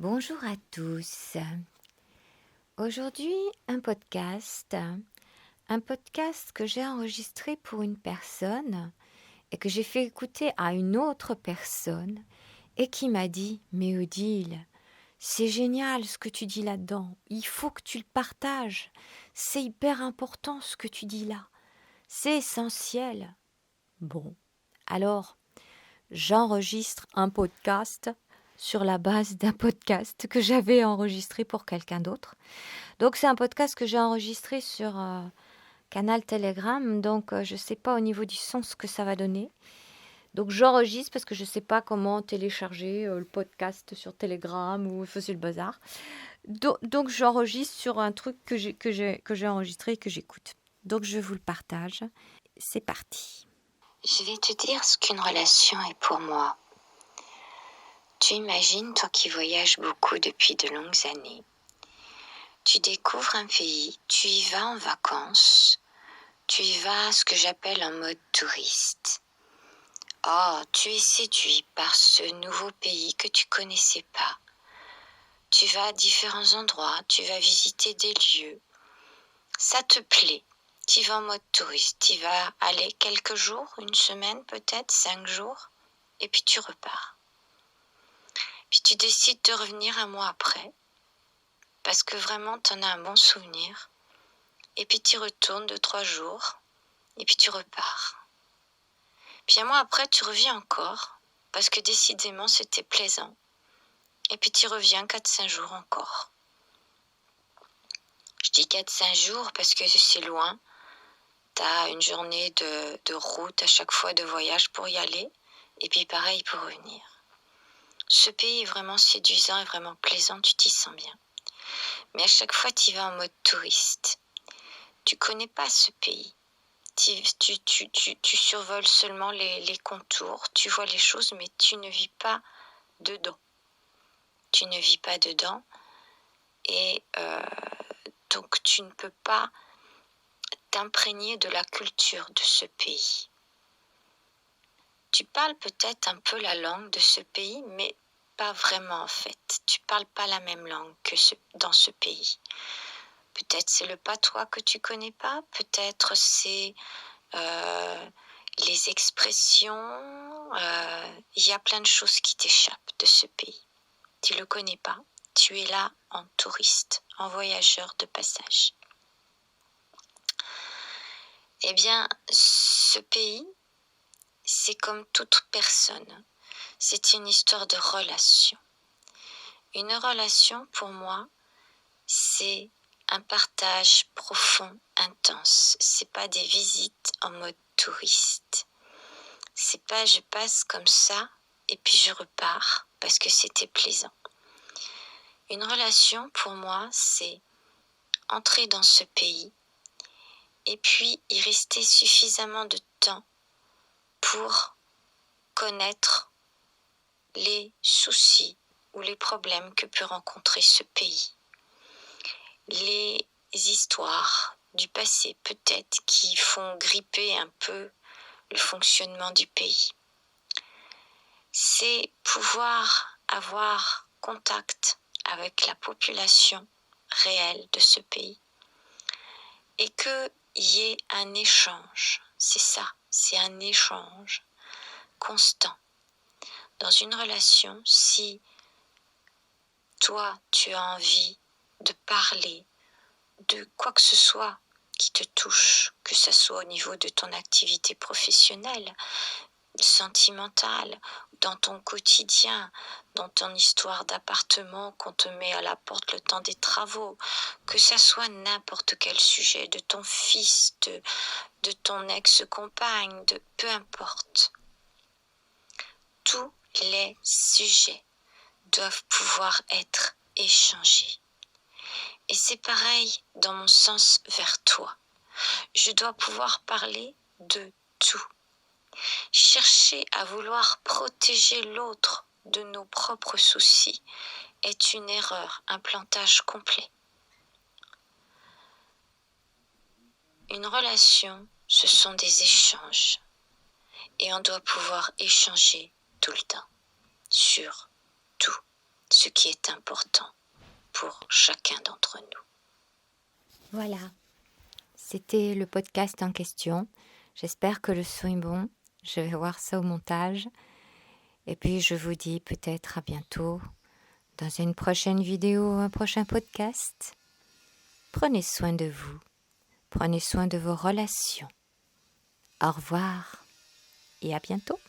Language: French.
Bonjour à tous. Aujourd'hui, un podcast que j'ai enregistré pour une personne et que j'ai fait écouter à une autre personne et qui m'a dit « Mais Odile, c'est génial ce que tu dis là-dedans, il faut que tu le partages, c'est hyper important ce que tu dis là, c'est essentiel. » Bon, alors j'enregistre un podcast sur la base d'un podcast que j'avais enregistré pour quelqu'un d'autre. Donc c'est un podcast que j'ai enregistré sur canal Telegram, donc je ne sais pas au niveau du son ce que ça va donner. Donc j'enregistre parce que je ne sais pas comment télécharger le podcast sur Telegram ou c'est le bazar. Donc j'enregistre sur un truc que j'ai enregistré et que j'écoute. Donc je vous le partage. C'est parti. Je vais te dire ce qu'une relation est pour moi. Tu imagines, toi qui voyages beaucoup depuis de longues années, tu découvres un pays, tu y vas en vacances, tu y vas à ce que j'appelle en mode touriste. Oh, tu es séduit par ce nouveau pays que tu connaissais pas. Tu vas à différents endroits, tu vas visiter des lieux. Ça te plaît. Tu vas en mode touriste, tu vas aller quelques jours, une semaine peut-être, 5 jours, et puis tu repars. Puis tu décides de revenir un mois après, parce que vraiment tu en as un bon souvenir, et puis tu y retournes 2-3 jours, et puis tu repars. Puis un mois après tu reviens encore, parce que décidément c'était plaisant, et puis tu reviens 4-5 jours encore. Je dis 4-5 jours parce que c'est loin, tu as une journée de route à chaque fois de voyage pour y aller, et puis pareil pour revenir. Ce pays est vraiment séduisant et vraiment plaisant, tu t'y sens bien. Mais à chaque fois, tu y vas en mode touriste. Tu connais pas ce pays. Tu survoles seulement les contours, tu vois les choses, mais tu ne vis pas dedans. Tu ne vis pas dedans et donc tu ne peux pas t'imprégner de la culture de ce pays. Tu parles peut-être un peu la langue de ce pays, mais pas vraiment en fait. Tu parles pas la même langue que dans ce pays. Peut-être c'est le patois que tu connais pas, peut-être c'est les expressions, il y a plein de choses qui t'échappent de ce pays. Tu le connais pas, tu es là en touriste, en voyageur de passage. Eh bien, ce pays, c'est comme toute personne, c'est une histoire de relation. Une relation, pour moi, c'est un partage profond, intense. C'est pas des visites en mode touriste. C'est pas je passe comme ça et puis je repars parce que c'était plaisant. Une relation, pour moi, c'est entrer dans ce pays et puis y rester suffisamment de temps pour connaître les soucis ou les problèmes que peut rencontrer ce pays. Les histoires du passé peut-être qui font gripper un peu le fonctionnement du pays. C'est pouvoir avoir contact avec la population réelle de ce pays et qu'il y ait un échange. C'est ça, c'est un échange constant. Dans une relation, si toi tu as envie de parler de quoi que ce soit qui te touche, que ce soit au niveau de ton activité professionnelle, sentimentale, dans ton quotidien, dans ton histoire d'appartement qu'on te met à la porte le temps des travaux, que ça soit n'importe quel sujet, de ton fils, de ton ex-compagne, peu importe. Tous les sujets doivent pouvoir être échangés. Et c'est pareil dans mon sens vers toi. Je dois pouvoir parler de tout. Chercher à vouloir protéger l'autre de nos propres soucis est une erreur, un plantage complet. Une relation, ce sont des échanges. Et on doit pouvoir échanger tout le temps, sur tout. ce qui est important pour chacun d'entre nous. Voilà, c'était le podcast en question. J'espère que le son est bon. Je vais voir ça au montage. Et puis je vous dis peut-être à bientôt dans une prochaine vidéo, un prochain podcast. Prenez soin de vous. Prenez soin de vos relations. Au revoir et à bientôt.